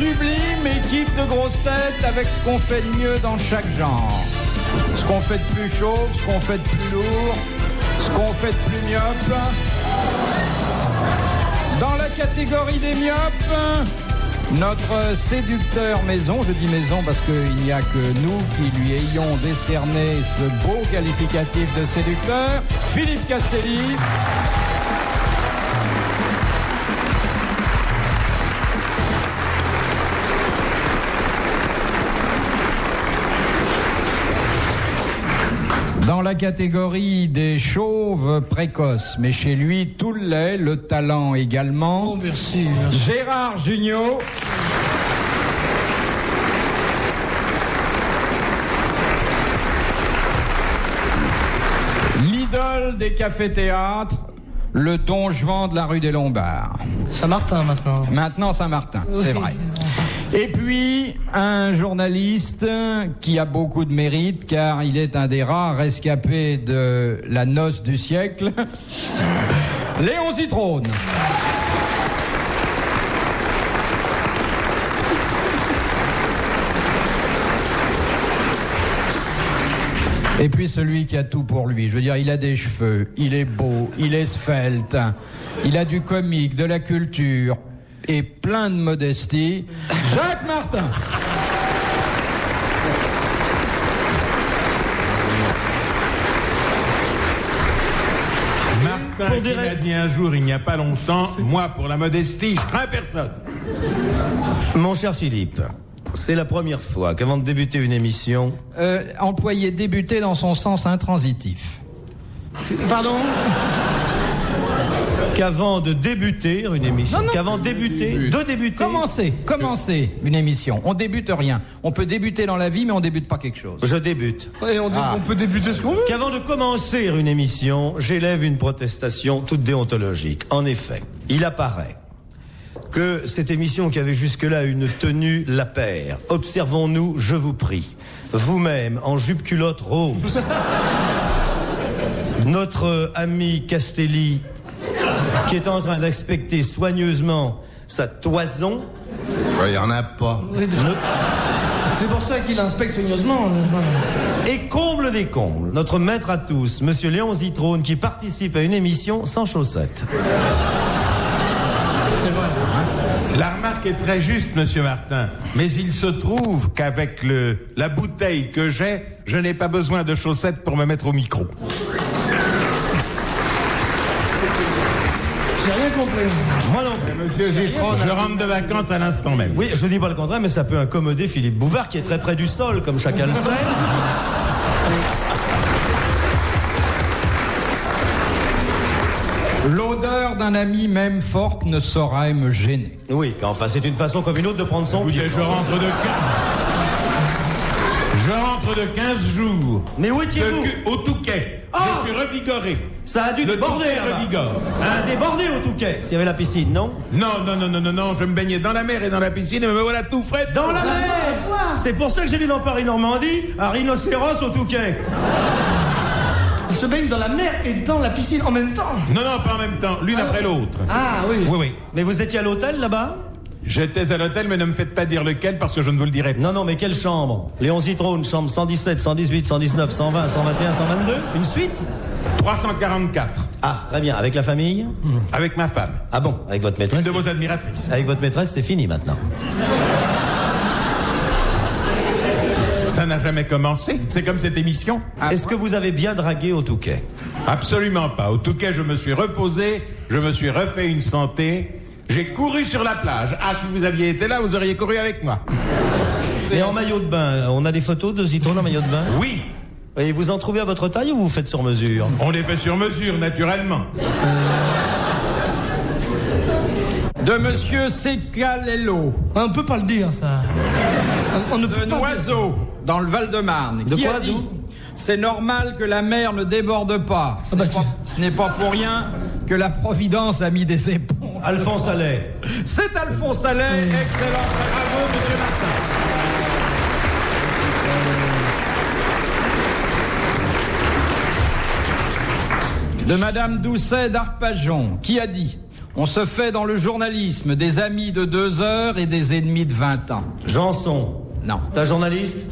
sublime équipe de grosses têtes avec ce qu'on fait de mieux dans chaque genre. Ce qu'on fait de plus chauve, ce qu'on fait de plus lourd, ce qu'on fait de plus myope. Dans la catégorie des myopes, notre séducteur maison, je dis maison parce qu'il n'y a que nous qui lui ayons décerné ce beau qualificatif de séducteur, Philippe Castelli. Dans la catégorie des chauves précoces, mais chez lui, tout le lait, le talent également. Oh, merci. Gérard Jugnot. L'idole des cafés-théâtres, le Don Juan de la rue des Lombards. Saint-Martin maintenant. Maintenant Saint-Martin, oui. C'est vrai. Et puis, un journaliste qui a beaucoup de mérite, car il est un des rares rescapés de la noce du siècle, Léon Zitrone. Et puis celui qui a tout pour lui. Je veux dire, il a des cheveux, il est beau, il est svelte, il a du comique, de la culture et plein de modestie. Jacques Martin. Martin qui m'a dit un jour, il n'y a pas longtemps, moi pour la modestie, je crains personne. Mon cher Philippe, c'est la première fois qu'avant de débuter une émission... Employer débuter dans son sens intransitif. Pardon ? Qu'avant de débuter une émission... Qu'avant de débuter... Commencer une émission. On débute rien. On peut débuter dans la vie, mais on débute pas quelque chose. Je débute. Et on peut débuter ce qu'on veut. Qu'avant de commencer une émission, j'élève une protestation toute déontologique. En effet, il apparaît que cette émission qui avait jusque-là une tenue la paire, observons-nous, je vous prie, vous-même en jupe-culotte rose, notre ami Castelli qui est en train d'inspecter soigneusement sa toison. Il n'y en a pas. C'est pour ça qu'il inspecte soigneusement. Et comble des combles, notre maître à tous, monsieur Léon Zitrone, qui participe à une émission sans chaussettes. C'est vrai. La remarque est très juste, monsieur Martin, mais il se trouve qu'avec la bouteille que j'ai, je n'ai pas besoin de chaussettes pour me mettre au micro. J'ai rien compris. Moi non plus. Monsieur Zitrone, je rentre de vacances à l'instant même. Oui, je dis pas le contraire, mais ça peut incommoder Philippe Bouvard, qui est très près du sol, comme chacun le sait. L'odeur d'un ami même forte ne saurait me gêner. Oui, enfin, c'est une façon comme une autre de prendre son pied. Je rentre de 15 jours. Mais où étiez-vous ? Au Touquet. Oh, je suis revigoré. Ça a dû déborder, là-bas. Ça a débordé au Touquet. S'il y avait la piscine, non ? Non, je me baignais dans la mer et dans la piscine et me voilà tout frais. Dans la mer ! C'est pour ça que j'ai lu dans Paris-Normandie un rhinocéros au Touquet. Il se baigne dans la mer et dans la piscine en même temps. Non, pas en même temps, l'une après l'autre. Ah oui. Oui. Mais vous étiez à l'hôtel, là-bas ? J'étais à l'hôtel, mais ne me faites pas dire lequel parce que je ne vous le dirai pas. Non, mais quelle chambre ? Léon Zitrone, chambre 117, 118, 119, 120, 121, 122 ? Une suite ? 344. Ah, très bien. Avec la famille ? Avec ma femme. Ah bon, avec votre maîtresse ? Une de vos admiratrices. Avec votre maîtresse, c'est fini maintenant. Ça n'a jamais commencé. C'est comme cette émission. Est-ce que vous avez bien dragué au Touquet ? Absolument pas. Au Touquet, je me suis reposé, je me suis refait une santé. J'ai couru sur la plage. Ah, si vous aviez été là, vous auriez couru avec moi. Et en maillot de bain, on a des photos de Zitrone en maillot de bain ? Oui. Et vous en trouvez à votre taille ou vous faites sur mesure ? On les fait sur mesure, naturellement. De monsieur Secalello. On ne peut pas le dire, ça. On ne peut De pas Noiseau, dans le Val-de-Marne. De Qui quoi, a dit d'où ? C'est normal que la mer ne déborde pas. Ce n'est pas pour rien que la Providence a mis des éponges. Alphonse Allais. C'est Alphonse Allais. Excellent. Bravo, monsieur Martin. De madame Doucet d'Arpajon, qui a dit: On se fait dans le journalisme des amis de 2 heures et des ennemis de 20 ans. Janson. Non. T'es journaliste?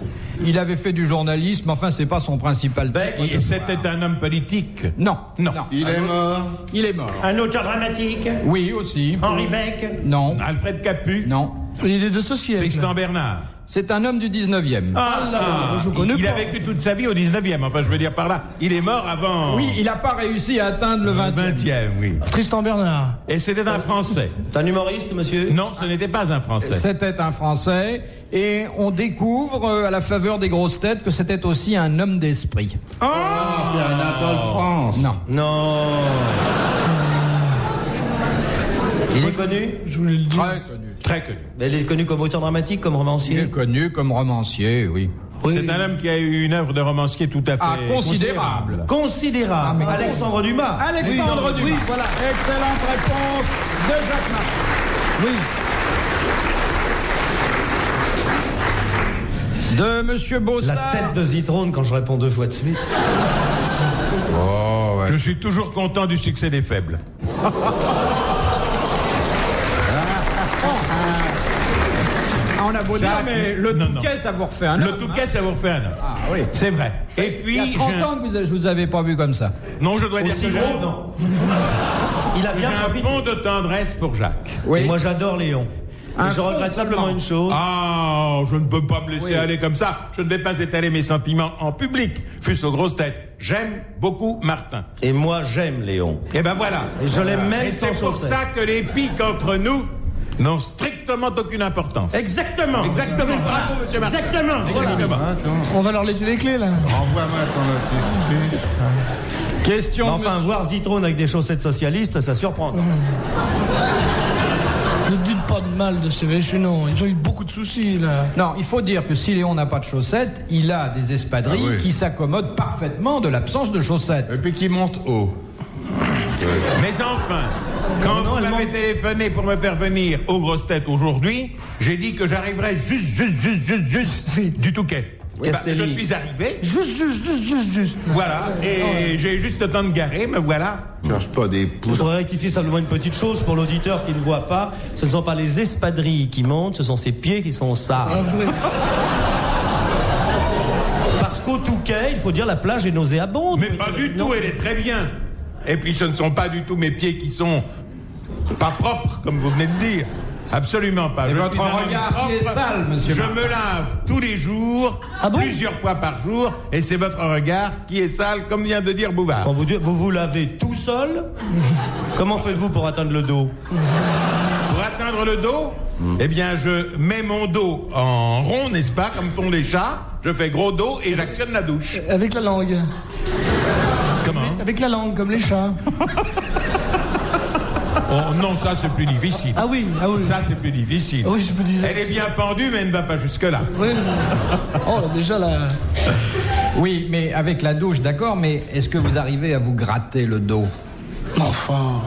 Il avait fait du journalisme, enfin c'est pas son principal Beck. titre. Et c'était un homme politique. Non. Non. Il est mort. Il est mort. Un auteur dramatique. Oui, aussi. Henri Beck. Non. Alfred Capu. Non. Il est de société. Tristan Bernard. C'est un homme du 19e. Je connais il pas. a vécu toute sa vie au 19e, enfin je veux dire par là. Il est mort avant. Oui, il n'a pas réussi à atteindre le 20e. 20e, oui. Tristan Bernard. Et c'était un Français. T'es un humoriste, monsieur? Non, ce n'était pas un Français. C'était un Français. Et on découvre, à la faveur des grosses têtes, que c'était aussi un homme d'esprit. C'est Anatole France. Non. Non. Il est connu? Je voulais le dire. Très connu. Très connu. Il est connu comme auteur dramatique, comme Il est romancier? connu comme romancier, oui. C'est un homme qui a eu une œuvre de romancier tout à fait Ah, considérable. Considérable. mais Alexandre Dumas. Alexandre Dumas. Oui, voilà. Excellente réponse de Jacques Martin. Oui. De Monsieur La Bossard. tête de Zitrone quand je réponds 2 fois de suite. Oh, ouais. Je suis toujours content du succès des faibles. Ah, on a beau dire, mais le Non, Touquet, ça vous refait un homme. Le Touquet, ça vous refait un homme. Ah oui. C'est vrai. Et puis, Il y a 30 ans que je vous avais pas vu comme ça. non, je dois dire Aussi que j'ai gros, non. Il a j'ai bien un profité. fond de tendresse pour Jacques. Oui. Et moi, j'adore Léon. Un Et je fond regrette simplement seulement. une chose. Ah, je ne peux pas me laisser Oui. aller comme ça. Je ne vais pas étaler mes sentiments en public, fût-ce aux grosses têtes. J'aime beaucoup Martin. Et moi, j'aime Léon. Et ben voilà. Et je l'aime même Et sans c'est pour chaussettes. ça que les piques entre nous n'ont strictement aucune importance. Exactement. Exactement. Bravo, monsieur Martin. Exactement. Voilà. Attends, On va leur laisser les clés, là. renvoie-moi ton notice. Question. Mais de enfin, monsieur- voir Zitrone avec des chaussettes socialistes, ça surprend. Ne dites pas de mal de ces vêchus, non. Ils ont eu beaucoup de soucis, là. Non, il faut dire que si Léon n'a pas de chaussettes, il a des espadrilles Ah oui. qui s'accommodent parfaitement de l'absence de chaussettes. Et puis qui monte haut. Mais enfin, quand Non, vous elle m'avez manque- téléphoné pour me faire venir aux grosses têtes aujourd'hui, j'ai dit que j'arriverais juste du Touquet. Eh ben, Castelli. je suis arrivé, Juste. voilà, et j'ai juste le temps de garer, me voilà. Cherche pas des Je poudres. voudrais rectifier simplement une petite chose pour l'auditeur qui ne voit pas. Ce ne sont pas les espadrilles qui montent, ce sont ses pieds qui sont sales. Parce qu'au Touquet, il faut dire, la plage est nauséabonde. Mais pas du tout, elle est très bien. Et puis ce ne sont pas du tout mes pieds qui sont pas propres, comme vous venez de dire. Absolument pas. Et Je votre suis un homme regard qui est propre. sale, monsieur Je Martin. me lave tous les jours, Ah bon plusieurs fois par jour, et c'est votre regard qui est sale, comme vient de dire Bouvard. Quand vous lavez tout seul, comment faites-vous pour atteindre le dos? Pour atteindre le dos, eh bien, je mets mon dos en rond, n'est-ce pas, comme font les chats. Je fais gros dos et j'actionne la douche. Avec la langue. Comment? Avec la langue, comme les chats. Oh non, ça c'est plus difficile. Ah oui. Ça c'est plus difficile. Ah oui, je me disais. Elle est bien pendue, mais elle ne va pas jusque-là. Oui. Oh, déjà, là. Oui, mais avec la douche, d'accord, mais est-ce que vous arrivez à vous gratter le dos? Enfin.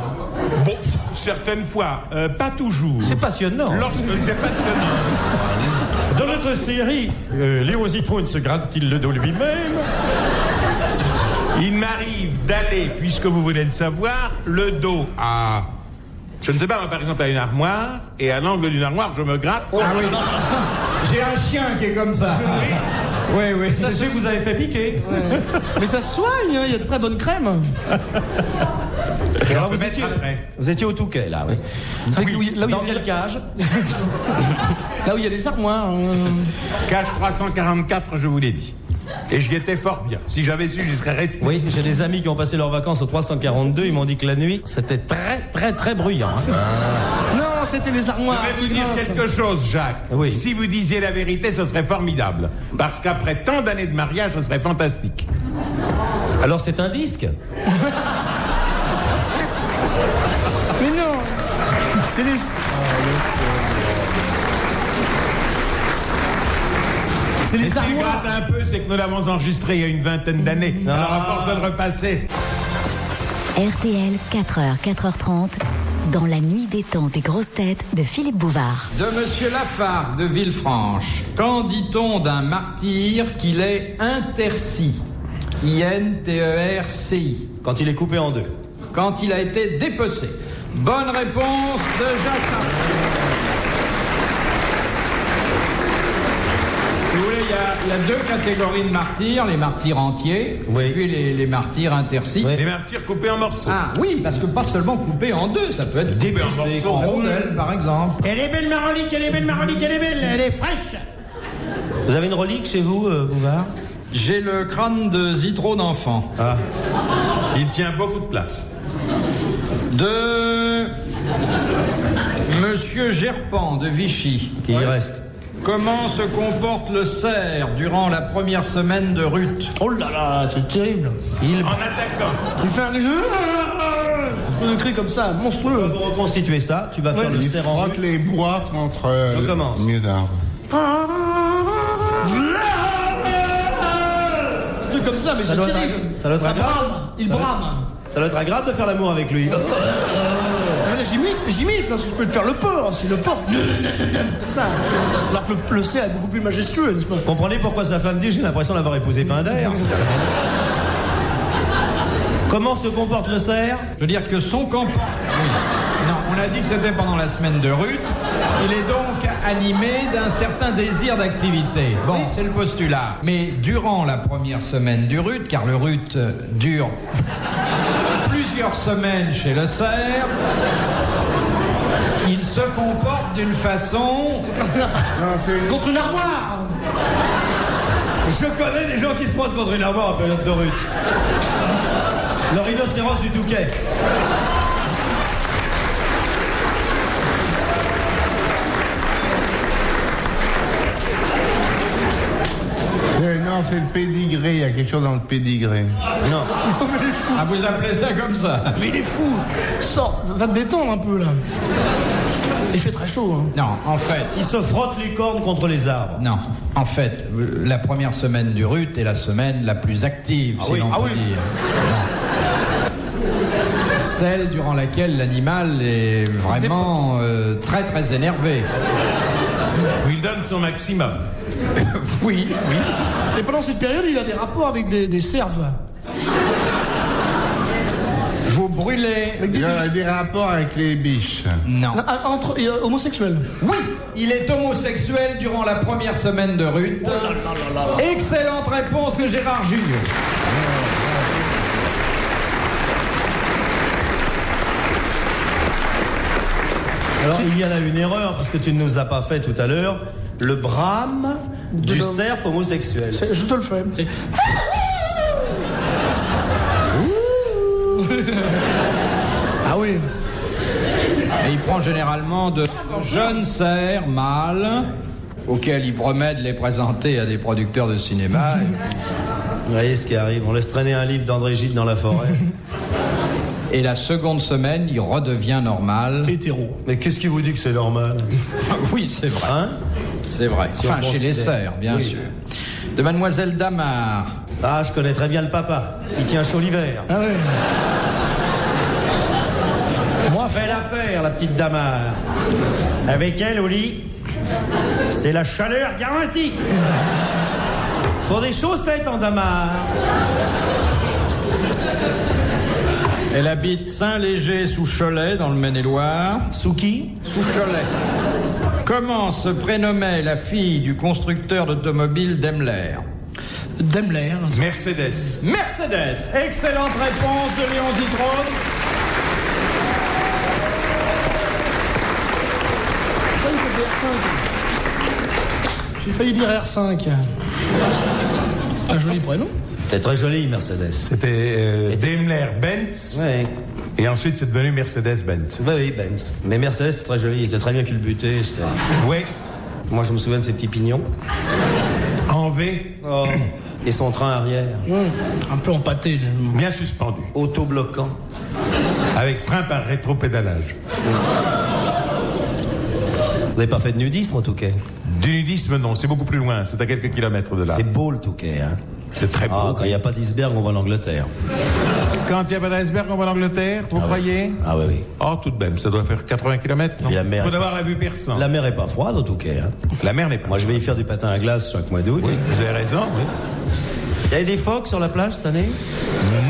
Bon, certaines fois, pas toujours. C'est passionnant. Lorsque c'est passionnant. Dans notre série, Léon Zitrone se gratte-t-il le dos lui-même? Il m'arrive d'aller, puisque vous voulez le savoir, le dos à... Je ne sais pas, moi, par exemple, à une armoire, et à l'angle d'une armoire, je me gratte. Ah oui. J'ai un chien qui est comme ça. Oui. C'est celui que vous avez fait piquer. Mais ça se soigne, hein, il y a de très bonnes crèmes. Alors, peux mettre après. vous étiez au Touquet, là, oui. Là où Dans il y a quelle cage? Là où il y a des armoires. Cage 344, je vous l'ai dit. Et j'y étais fort bien. Si j'avais su, j'y serais resté. Oui, j'ai des amis qui ont passé leurs vacances au 342. Ils m'ont dit que la nuit, c'était très bruyant. Hein. Non, c'était les armoires. Je vais vous dire quelque chose, Jacques. Oui. Si vous disiez la vérité, ce serait formidable. Parce qu'après tant d'années de mariage, ce serait fantastique. Alors, c'est un disque? Mais non. C'est les. C'est Et les s'il armoires. gratte un peu, c'est que nous l'avons enregistré il y a une vingtaine d'années. Ah. Alors, à force de le repasser. RTL, 4h, 4h30, dans la nuit des temps des grosses têtes de Philippe Bouvard. De Monsieur Lafargue de Villefranche. Quand dit-on d'un martyr qu'il est interci? INTERCI. Quand il est coupé en deux. Quand il a été dépecé. Bonne réponse de Jacques Martin. Si vous voulez, il y a deux catégories de martyrs, les martyrs entiers, Oui. et puis les martyrs intersites. Oui. Les martyrs coupés en morceaux. Ah oui, parce que pas seulement coupés en deux, ça peut être Coupés coupé en morceaux. en rondelles, par exemple. Elle est belle, ma relique, elle est belle, ma relique, elle est belle, elle est fraîche. Vous avez une relique chez vous, Bouvard? J'ai le crâne de Zitro d'enfant. Ah. Il tient beaucoup de place. De Monsieur Gerpan de Vichy. Qu'il y reste. Comment se comporte le cerf durant la première semaine de Ruth? Oh là là, c'est terrible. Il En attaquant. Il fait un cri comme ça, monstrueux. Pour reconstituer ça, tu vas faire le Il cerf en frotte les bois contre Je commence. mieux d'arbres. Un truc comme ça, mais Ça c'est doit être terrible. ça doit être agréable. Il Ça doit- brame. Ça doit être agréable de faire l'amour avec lui. J'imite, parce que je peux te faire le porc aussi, le porc. Comme ça. Alors que le cerf est beaucoup plus majestueux, n'est-ce pas? Comprenez pourquoi sa femme dit j'ai l'impression d'avoir épousé Pinder. Comment se comporte le cerf? Je veux dire que son comportement... Oui. Non, on a dit que c'était pendant la semaine de Ruth. Il est donc animé d'un certain désir d'activité. Bon, c'est le postulat. Mais durant la première semaine du Ruth, car le Ruth dure plusieurs semaines chez le cerf, il se comporte d'une façon... Contre une armoire. Je connais des gens qui se frottent contre une armoire en période de Ruth. Le rhinocéros du Touquet. Non, c'est le pédigré. Il y a quelque chose dans le pédigré. Non. Ah, vous appelez ça comme ça? Mais il est fou. Sors, va te détendre un peu là. Il fait très chaud. Hein. Non, en fait... Il se frotte les cornes contre les arbres. Non, en fait, la première semaine du Ruth est la semaine la plus active, si l'on peut dire. Non. Celle durant laquelle l'animal est vraiment très très énervé. Il donne son maximum. Oui, oui. Et pendant cette période, il a des rapports avec des cerfs. Vous brûlez... Il y a des rapports avec les biches. Non. Entre homosexuels. Oui, il est homosexuel durant la première semaine de Ruth. Excellente réponse de Gérard Junior. Alors il y en a une erreur parce que tu ne nous as pas fait tout à l'heure. Le brame du l'homme. cerf homosexuel. Je te le fais. C'est- Ah oui. Et il prend généralement de jeunes cerfs mâles auxquels il promet de les présenter à des producteurs de cinéma. Vous voyez ce qui arrive. On laisse traîner un livre d'André Gide dans la forêt. Et la seconde semaine, il redevient normal. Hétéro. Mais qu'est-ce qui vous dit que c'est normal? Oui, c'est vrai. Hein? C'est vrai. Si Enfin, on chez les considère. cerfs, bien Oui. sûr. De Mademoiselle Damar. Ah, je connais très bien le papa. Il tient chaud l'hiver. Ah ouais. Moi, Belle affaire, la petite Damar. Avec elle au lit, c'est la chaleur garantie. Pour des chaussettes en Damar. Elle habite Saint-Léger sous Cholet, dans le Maine-et-Loire. Sous qui? Sous Cholet. Comment se prénommait la fille du constructeur d'automobile Daimler? Daimler. Mercedes. Mercedes. Excellente réponse de Léon Zitrone. J'ai failli dire R5. Un joli prénom. C'est très joli, Mercedes. C'était Daimler-Benz. Ouais. Et ensuite, c'est devenu Mercedes-Benz. Oui, Benz. Mais Mercedes, c'était très joli. Il était très bien culbuté. C'était... Oui. Moi, je me souviens de ses petits pignons. En V, Oh. Et son train arrière. Un peu empâté. bien suspendu. Autobloquant. Avec frein par rétropédalage. Vous n'avez pas fait de nudisme au Touquet? Du nudisme, non. C'est beaucoup plus loin. C'est à quelques kilomètres de là. C'est beau le Touquet, hein? C'est très beau. Ah, quand il n'y a pas d'iceberg, on va en Angleterre. Quand il n'y a pas d'iceberg, on va en Angleterre, vous croyez? Ah oui, oui. Oh, tout de même, ça doit faire 80 km. Et la mer. Faut d'avoir la vue perçante. La mer est pas froide au Touquet, hein? La mer n'est pas. Moi, je vais y faire du patin à glace chaque mois d'août. Oui, vous avez raison, oui. Il y a des phoques sur la plage cette année?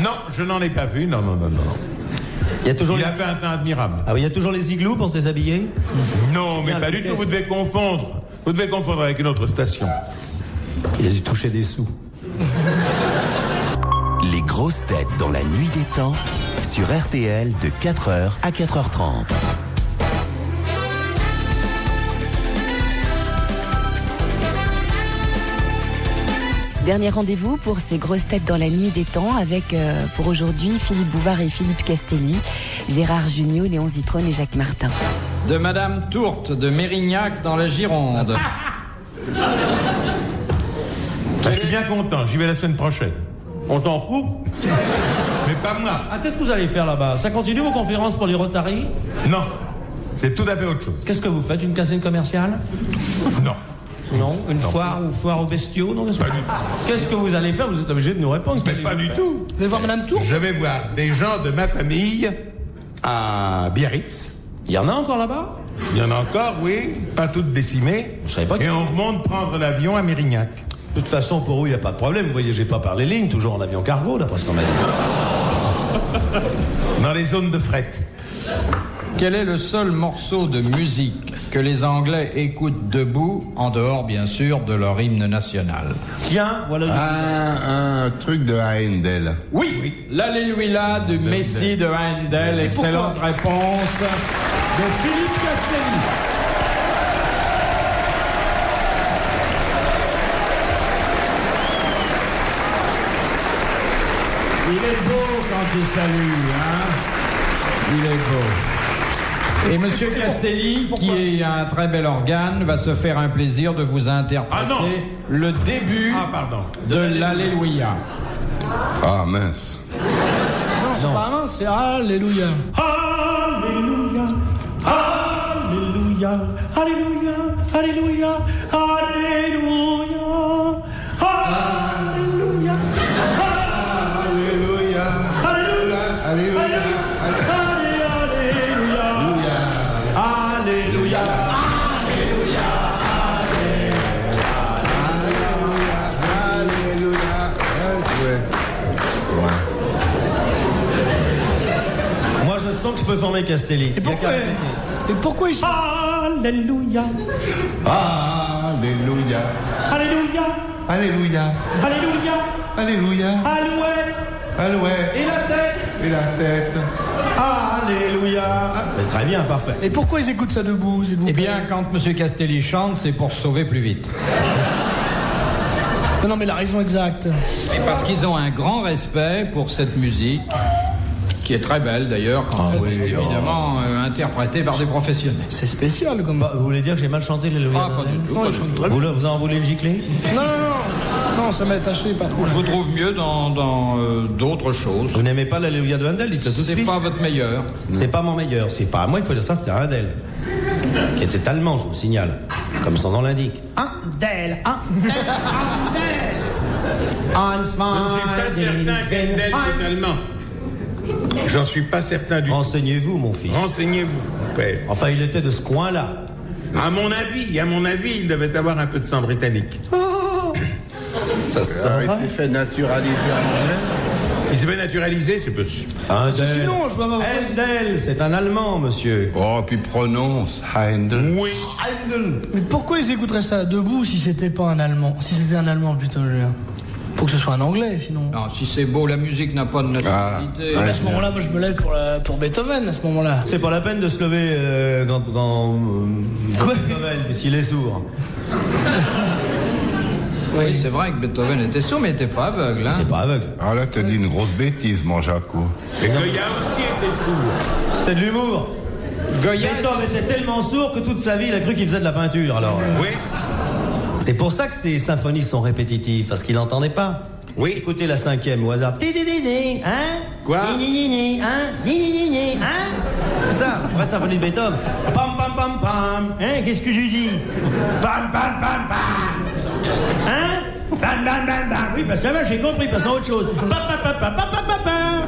Non, je n'en ai pas vu. Non, non, non, non. Il y a toujours Il a fait un temps admirable. Ah oui, il y a toujours les igloos pour se déshabiller? Non, mais pas du tout, vous devez confondre. Vous devez confondre avec une autre station. Il a dû toucher des sous. Les grosses têtes dans la nuit des temps sur RTL de 4h à 4h30. Dernier rendez-vous pour ces grosses têtes dans la nuit des temps avec, pour aujourd'hui, Philippe Bouvard et Philippe Castelli, Gérard Jugnot, Léon Zitrone et Jacques Martin. De Madame Tourte de Mérignac dans la Gironde. Je suis bien content, j'y vais la semaine prochaine. On s'en fout. Mais pas moi. Ah, qu'est-ce que vous allez faire là-bas? Ça continue vos conférences pour les Rotary? Non, c'est tout à fait autre chose. Qu'est-ce que vous faites? Une caserne commerciale? Non. Non. Une foire ou foire aux bestiaux? Non, Pas du tout. Qu'est-ce que vous allez faire? Vous êtes obligé de nous répondre. Mais pas du tout. Vous allez voir Madame Tour? Je vais voir des gens de ma famille à Biarritz. Il y en a encore là-bas? Il y en a encore, oui, pas toutes décimées. Je savais pas que- Et on remonte prendre l'avion à Mérignac. De toute façon, pour vous, il n'y a pas de problème. Vous voyagez pas par les lignes, toujours en avion cargo, d'après ce qu'on m'a dit. Dans les zones de fret. Quel est le seul morceau de musique que les Anglais écoutent debout, en dehors bien sûr de leur hymne national? Tiens, voilà. Un truc de Handel. Oui, l'Alléluia de Messie de Handel. Excellente réponse de Philippe Castelli. Il est beau quand il salue, hein? Il est beau. Et Monsieur Castelli, qui est un très bel organe, va se faire un plaisir de vous interpréter le début de l'Alléluia. Ah, mince. Non, c'est pas un, c'est Alléluia. Alléluia. Alléluia. Alléluia. Alléluia. Alléluia. Alléluia. Alléluia. Alléluia. Alléluia. Moi, je sens que je peux former Castelli. Et pourquoi ils sont... Alléluia. Alléluia. Alléluia. Alléluia. Alléluia. Alléluia. Alouette. Alouette. Et la tête. Et la tête. Alléluia. Mais très bien, parfait. Et pourquoi ils écoutent ça debout, s'il vous Eh plaît? bien, quand Monsieur Castelli chante, c'est pour se sauver plus vite. Non, mais la raison exacte. Et parce qu'ils ont un grand respect pour cette musique, qui est très belle d'ailleurs, quand elle est évidemment interprétée par des professionnels. C'est spécial, comme... Bah, vous voulez dire que j'ai mal chanté l'Alléluia? Ah, pas du tout. Non, ils chantent très bien. Vous en voulez le gicler? Non. Non, ça m'a attaché, pas trop. Je vous trouve mieux dans d'autres choses. Vous n'aimez pas l'Alléluia de Handel? Dites-le tout de C'est suite. pas votre meilleur. C'est pas mon meilleur. C'est pas à moi, il faut dire ça, c'était Handel. Qui était allemand, je vous signale. Comme son nom l'indique. Handel, Handel, Handel. Je ne suis pas certain qu'Handel est allemand. J'en suis pas certain du tout. Renseignez-vous, mon fils. Renseignez-vous, père. Enfin, il était de ce coin-là. À mon avis, il devait avoir un peu de sang britannique. Ça Ah, sent. il s'est fait naturaliser à Montréal. Il s'est fait naturaliser, c'est possible. Handel. Sinon, je vois ma... Handel, c'est un Allemand, monsieur. Oh, puis prononce Handel. Oui. Mais pourquoi ils écouteraient ça debout si c'était pas un Allemand? Si c'était un Allemand, plutôt, je veux dire. Faut que ce soit un Anglais, sinon. Non, si c'est beau, la musique n'a pas de naturalité. Mais à ce moment-là, moi, je me lève pour Beethoven, à ce moment-là. C'est pas la peine de se lever dans Beethoven, puisqu'il est sourd. Oui, c'est vrai que Beethoven était sourd, mais il n'était pas aveugle. Hein. T'es pas aveugle. Ah là, t'as dit une grosse bêtise, mon Jaco. Et Goya aussi était sourd. C'était de l'humour. Goya, Beethoven était tellement sourd que toute sa vie, il a cru qu'il faisait de la peinture, alors. Oui. C'est pour ça que ces symphonies sont répétitives, parce qu'il n'entendait pas. Oui. Écoutez la cinquième au hasard. Ti-di-di-di, hein? Quoi? Ni-ni-ni-ni, hein? Ni-ni-ni-ni, hein? C'est ça, vraie symphonie de Beethoven. Pam pam pam pam. Hein? Qu'est-ce que je dis? Pam pam pam pam. Hein? Pam pam pam pam. Oui, bah ça va, j'ai compris, passons à autre chose. Pam pam pam pam pam pam pam.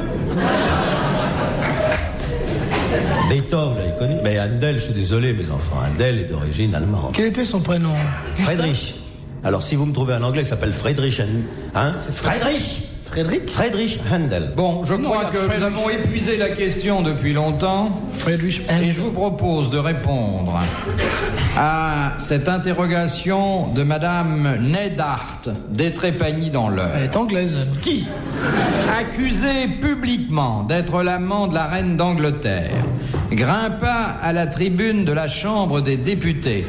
Beethoven, il connaît. Mais Handel, je suis désolé, mes enfants. Handel est d'origine allemande. Quel était son prénom? Friedrich. Alors, si vous me trouvez un anglais qui s'appelle Friedrich, hein? Friedrich. Friedrich Handel. Bon, je Non, crois regarde, que nous Friedrich. avons épuisé la question depuis longtemps. Friedrich Et Handel. je vous propose de répondre à cette interrogation de Madame Neidhart d'Étrépagny dans l'Eure. Elle est anglaise. Qui, accusé publiquement d'être l'amant de la reine d'Angleterre, grimpa à la tribune de la Chambre des députés,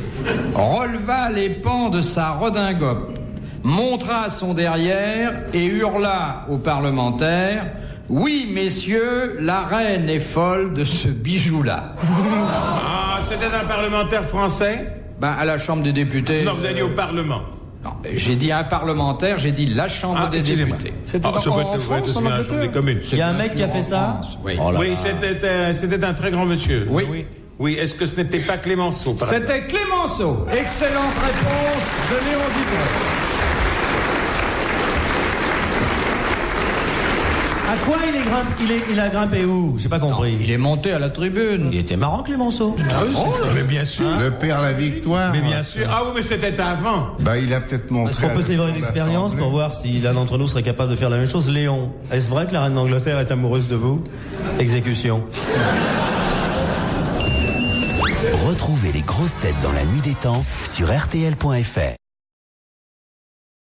releva les pans de sa redingote, montra son derrière et hurla aux parlementaires « Oui, messieurs, la reine est folle de ce bijou-là. Ah, c'était un parlementaire français » Ben, à la Chambre des députés... Non, vous allez au Parlement. Non, j'ai dit un parlementaire, j'ai dit la Chambre des excusez-moi. députés. C'était Ah, ça peut être- en peut être France, aussi en bien la Chambre Angleterre. des communes. Il y a un mec qui a fait ça? Oui. Oh là Oui, là. c'était un très grand monsieur. Oui. Oui, est-ce que ce n'était pas Clémenceau par hasard? C'était Clémenceau. Excellente réponse de Léon Dubois. À quoi il a grimpé où? J'ai pas compris. Il est monté à la tribune. Il était marrant, Clémenceau. Mais bien sûr. Le père la victoire. Mais bien sûr. Ah oui, mais c'était avant. Bah, il a peut-être montré. Est-ce qu'on peut se livrer une à expérience l'Assemblée. pour voir si l'un d'entre nous serait capable de faire la même chose? Léon, est-ce vrai que la reine d'Angleterre est amoureuse de vous? Exécution. Retrouvez les grosses têtes dans la nuit des temps sur RTL.fr.